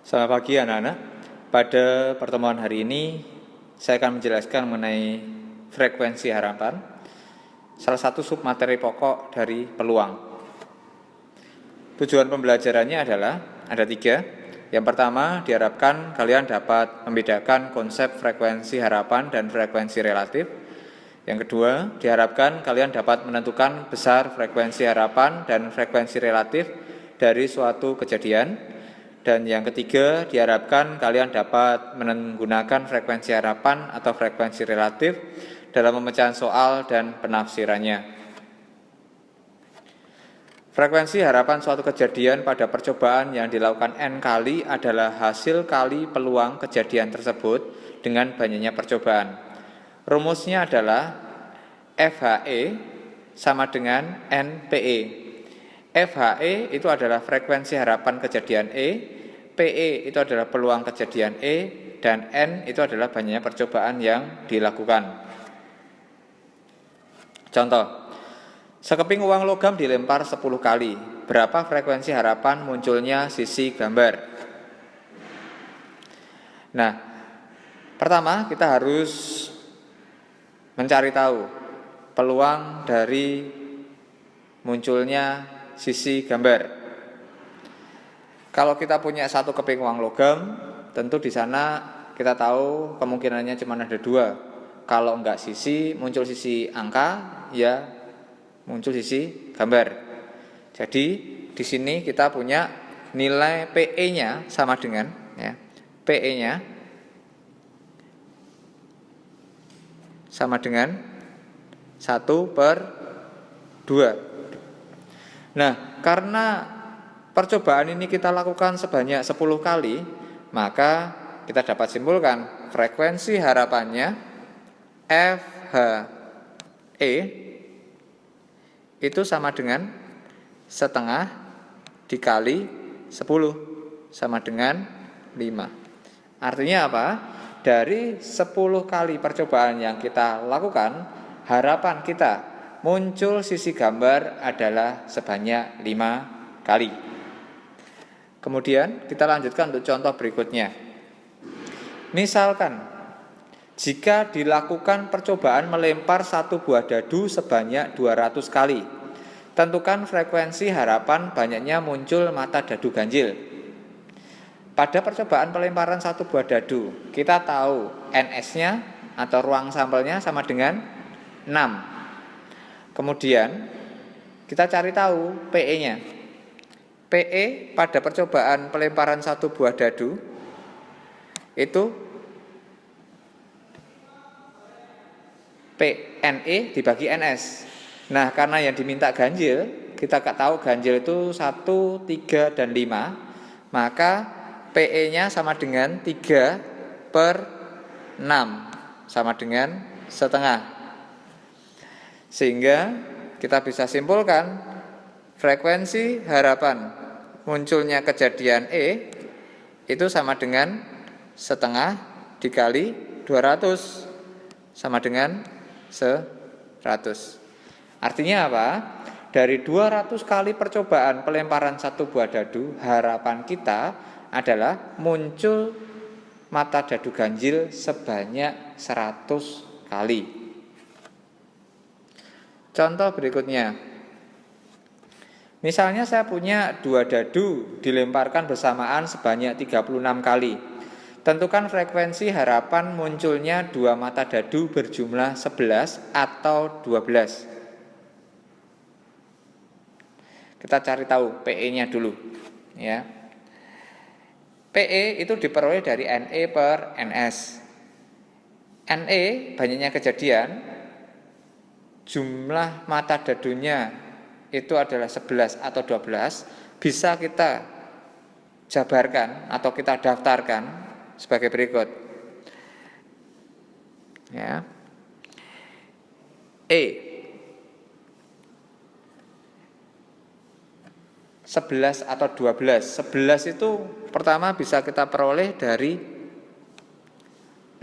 Selamat pagi anak-anak. Pada pertemuan hari ini saya akan menjelaskan mengenai frekuensi harapan, salah satu submateri pokok dari peluang. Tujuan pembelajarannya adalah ada 3. Yang pertama, diharapkan kalian dapat membedakan konsep frekuensi harapan dan frekuensi relatif. Yang kedua, diharapkan kalian dapat menentukan besar frekuensi harapan dan frekuensi relatif dari suatu kejadian. Dan yang ketiga, diharapkan kalian dapat menggunakan frekuensi harapan atau frekuensi relatif dalam pemecahan soal dan penafsirannya. Frekuensi harapan suatu kejadian pada percobaan yang dilakukan N kali adalah hasil kali peluang kejadian tersebut dengan banyaknya percobaan. Rumusnya adalah FHE sama dengan NPE. FHE itu adalah frekuensi harapan kejadian E, PE itu adalah peluang kejadian E, dan N itu adalah banyaknya percobaan yang dilakukan. Contoh, sekeping uang logam dilempar 10 kali. Berapa frekuensi harapan munculnya sisi gambar? Nah, pertama kita harus mencari tahu peluang dari munculnya sisi gambar. Kalau kita punya satu keping uang logam, tentu di sana kita tahu kemungkinannya cuma ada 2. Kalau enggak sisi, muncul sisi angka, ya muncul sisi gambar. Jadi di sini kita punya nilai PE-nya sama dengan PE-nya sama dengan 1/2. Nah, karena percobaan ini kita lakukan sebanyak 10 kali, maka kita dapat simpulkan frekuensi harapannya FHE itu sama dengan setengah dikali 10 sama dengan 5. Artinya apa? Dari 10 kali percobaan yang kita lakukan, harapan kita muncul sisi gambar adalah sebanyak 5 kali. Kemudian kita lanjutkan untuk contoh berikutnya. Misalkan jika dilakukan percobaan melempar satu buah dadu sebanyak 200 kali, tentukan frekuensi harapan banyaknya muncul mata dadu ganjil. Pada percobaan pelemparan satu buah dadu, kita tahu NS-nya atau ruang sampelnya sama dengan 6. Kemudian kita cari tahu PE-nya. PE pada percobaan pelemparan satu buah dadu itu PNE dibagi NS. Nah, karena yang diminta ganjil, kita tahu ganjil itu 1, 3, dan 5, maka PE-nya sama dengan 3/6, sama dengan setengah. Sehingga kita bisa simpulkan frekuensi harapan munculnya kejadian E itu sama dengan setengah dikali 200 sama dengan 100. Artinya apa? Dari 200 kali percobaan pelemparan satu buah dadu, harapan kita adalah muncul mata dadu ganjil sebanyak 100 kali. Contoh berikutnya. Misalnya saya punya 2 dadu dilemparkan bersamaan sebanyak 36 kali. Tentukan frekuensi harapan munculnya 2 mata dadu berjumlah 11 atau 12. Kita cari tahu PE-nya dulu, ya. PE itu diperoleh dari NE per NS. NE banyaknya kejadian, jumlah mata dadunya itu adalah 11 atau 12, bisa kita jabarkan atau kita daftarkan sebagai berikut. Ya. E 11 atau 12. 11 itu pertama bisa kita peroleh dari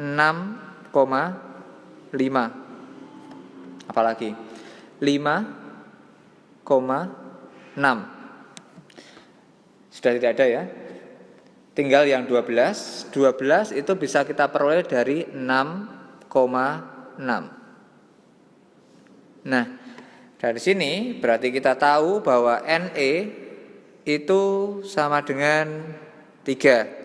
6,5. Apalagi 5,6. Sudah tidak ada ya. tinggal yang 12. 12 itu bisa kita peroleh dari 6,6. Nah, dari sini berarti kita tahu bahwa NE itu sama dengan 3.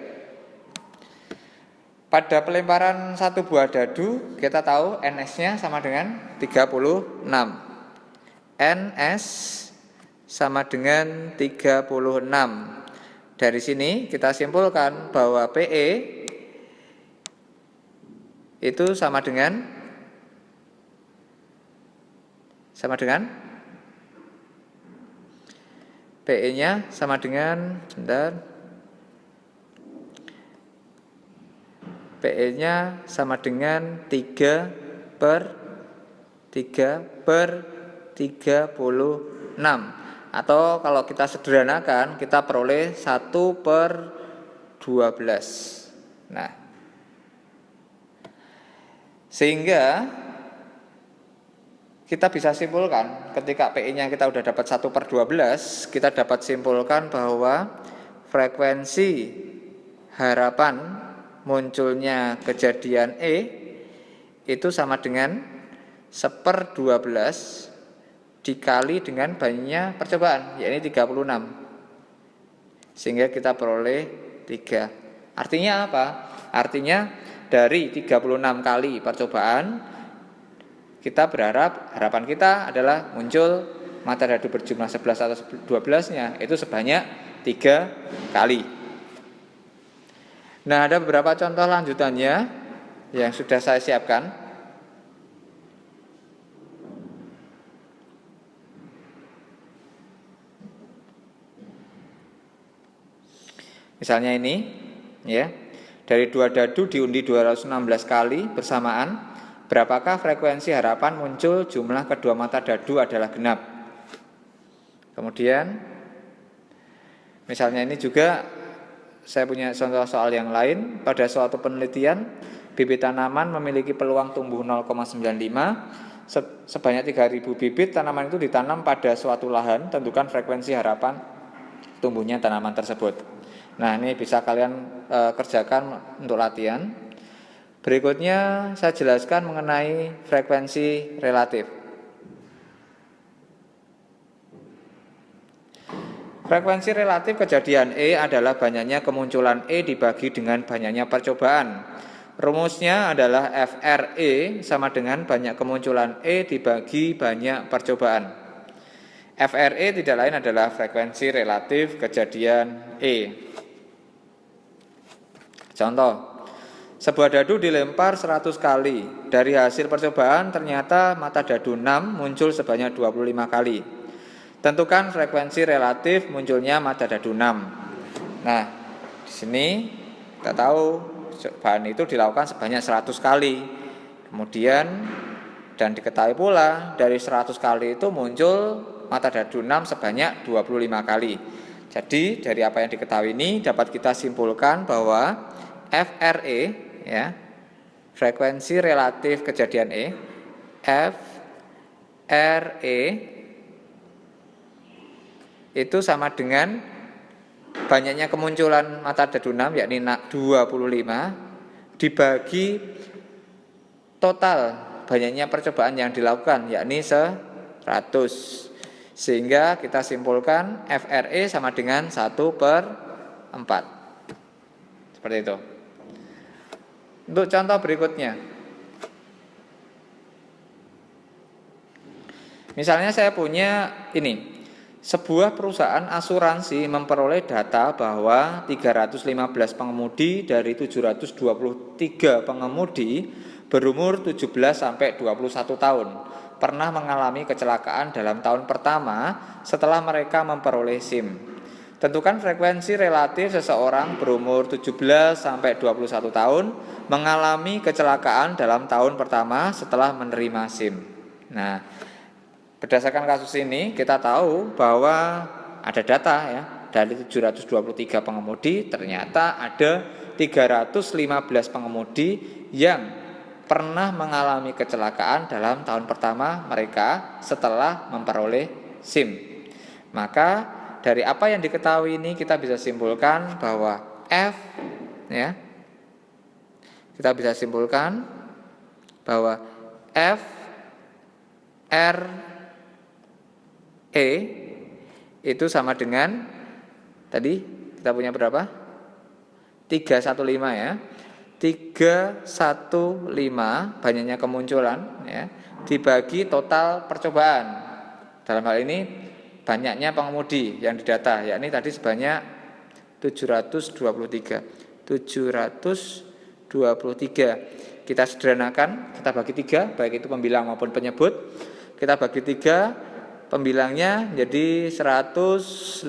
Pada pelemparan satu buah dadu, kita tahu NS-nya sama dengan 36. NS sama dengan 36. Dari sini kita simpulkan bahwa PE itu sama dengan PE-nya sama dengan PE-nya sama dengan 3/36. Atau kalau kita sederhanakan, kita peroleh 1/12. Nah, sehingga kita bisa simpulkan ketika PI-nya kita udah dapat 1/12, kita dapat simpulkan bahwa frekuensi harapan munculnya kejadian E itu sama dengan 1/12 dikali dengan banyaknya percobaan, yakni 36. Sehingga kita peroleh 3. Artinya apa? Artinya dari 36 kali percobaan, kita berharap, harapan kita adalah muncul mata dadu berjumlah 11 atau 12-nya itu sebanyak 3 kali. Nah, ada beberapa contoh lanjutannya yang sudah saya siapkan. Misalnya ini, ya. Dari 2 dadu diundi 216 kali bersamaan, berapakah frekuensi harapan muncul jumlah kedua mata dadu adalah genap. Kemudian misalnya ini juga saya punya contoh soal yang lain. Pada suatu penelitian, bibit tanaman memiliki peluang tumbuh 0,95. Sebanyak 3.000 bibit tanaman itu ditanam pada suatu lahan. Tentukan frekuensi harapan tumbuhnya tanaman tersebut. Nah, ini bisa kalian kerjakan untuk latihan. Berikutnya saya jelaskan mengenai frekuensi relatif. Frekuensi relatif kejadian E adalah banyaknya kemunculan E dibagi dengan banyaknya percobaan. Rumusnya adalah FRE sama dengan banyak kemunculan E dibagi banyak percobaan. FRE tidak lain adalah frekuensi relatif kejadian E. Contoh, sebuah dadu dilempar 100 kali. Dari hasil percobaan ternyata mata dadu 6 muncul sebanyak 25 kali. Tentukan frekuensi relatif munculnya mata dadu 6. Nah, di sini kita tahu cobaan itu dilakukan sebanyak 100 kali. Kemudian dan diketahui pula dari 100 kali itu muncul mata dadu 6 sebanyak 25 kali. Jadi dari apa yang diketahui ini dapat kita simpulkan bahwa FRE, ya, frekuensi relatif kejadian E, FRE itu sama dengan banyaknya kemunculan mata dadu 6, yakni 25, dibagi total banyaknya percobaan yang dilakukan, yakni 100. Sehingga kita simpulkan FRE sama dengan 1/4. Seperti itu. Untuk contoh berikutnya, misalnya saya punya ini, sebuah perusahaan asuransi memperoleh data bahwa 315 pengemudi dari 723 pengemudi berumur 17 sampai 21 tahun pernah mengalami kecelakaan dalam tahun pertama setelah mereka memperoleh SIM. Tentukan frekuensi relatif seseorang berumur 17 sampai 21 tahun mengalami kecelakaan dalam tahun pertama setelah menerima SIM. Nah, berdasarkan kasus ini kita tahu bahwa ada data, ya, dari 723 pengemudi ternyata ada 315 pengemudi yang pernah mengalami kecelakaan dalam tahun pertama mereka setelah memperoleh SIM. Maka dari apa yang diketahui ini kita bisa simpulkan bahwa F, ya. Kita bisa simpulkan bahwa F R E itu sama dengan tadi kita punya berapa? 315 ya. 315 banyaknya kemunculan ya, dibagi total percobaan. Dalam hal ini banyaknya pengemudi yang didata, yakni tadi sebanyak 723. Kita sederhanakan, kita bagi 3, baik itu pembilang maupun penyebut. Kita bagi 3, pembilangnya jadi 105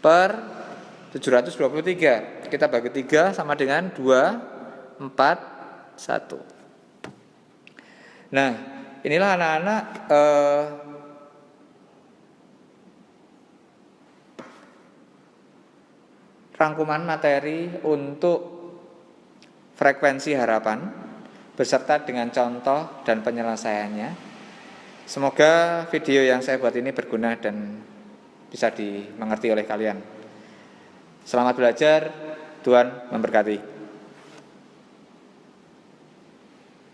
per 723. Kita bagi 3 sama dengan 2, 4, 1. Nah, inilah anak-anak rangkuman materi untuk frekuensi harapan beserta dengan contoh dan penyelesaiannya. Semoga video yang saya buat ini berguna dan bisa dimengerti oleh kalian. Selamat belajar, Tuhan memberkati.